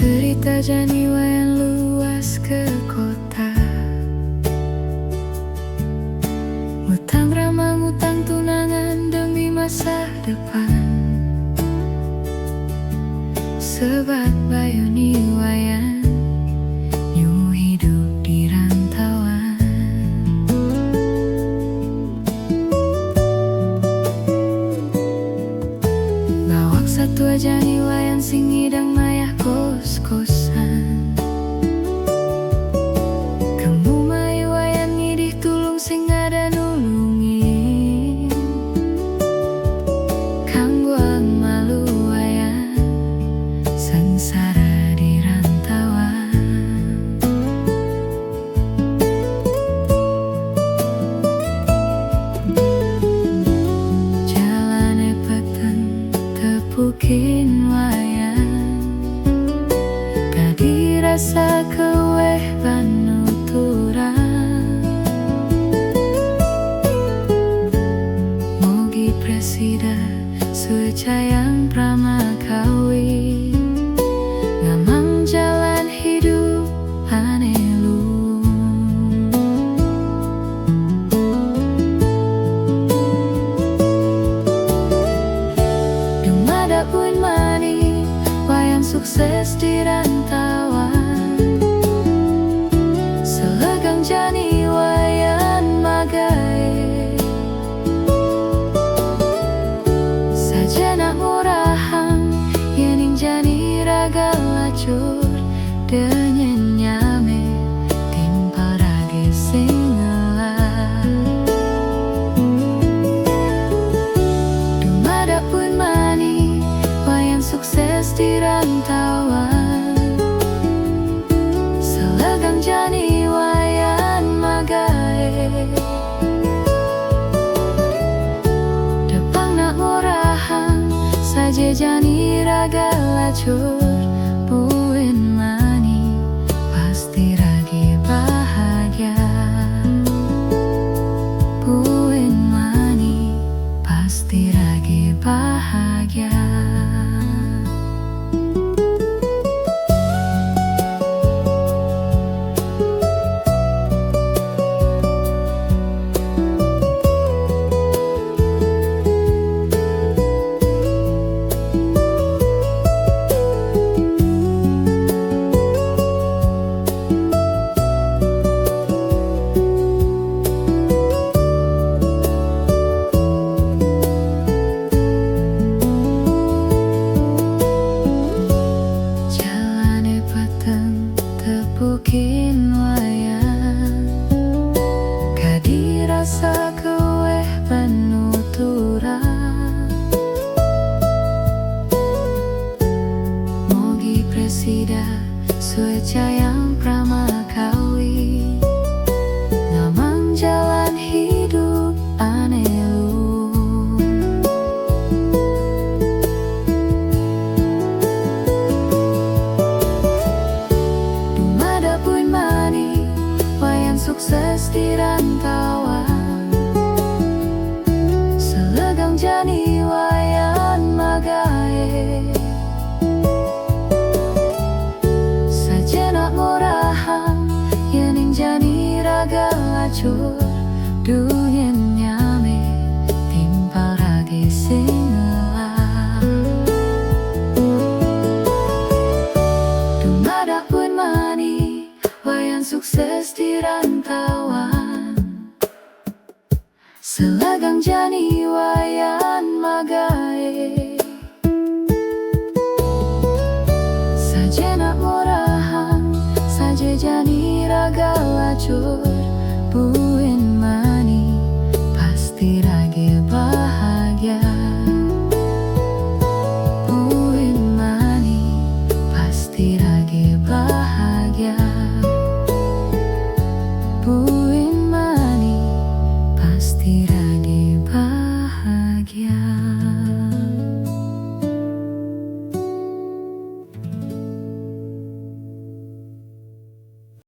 Cerita jani wayan luas ke kota, ngutang ramah ngutang tunangan demi masa depan. Sebat bayoni wayan nyu hidup di rantauan. Bawak satu aja ni wayan sing hidang mayah kos-kosan. Kamu mai wayan ngidih tulung sing ada nulungin. Kangguang malu wayan sengsara di rantauan. Jalane peteng tepukin wayan, dirasa keweh panuturan. Mogi presida secayang pramakawi, ngamang jalan hidup anelu. Dumada pun mani wayang sukses di rantauan. Jani wayan magai sajenak murahan yening jani raga lacur denyen nyame timpal rage singelar. Dumada pun mani wayang sukses di rantauan. Selegang jani depang nak murahan saja jani raga lacur. Puin mani pasti ragi bahagia. Puin mani pasti ragi bahagia. Tepukin wayan, kadirasa keweh penuturan. Mogi presida secayang pramakawi, ngamang jalan hidup anelu. Sukses di rantauan, selegang jani wayan magai sajenak murahan yening jani raga lacur. Duyen nyame timpal ragi singelar. Dumada pun mani wayan sukses di rantauan. Selegang jani wayan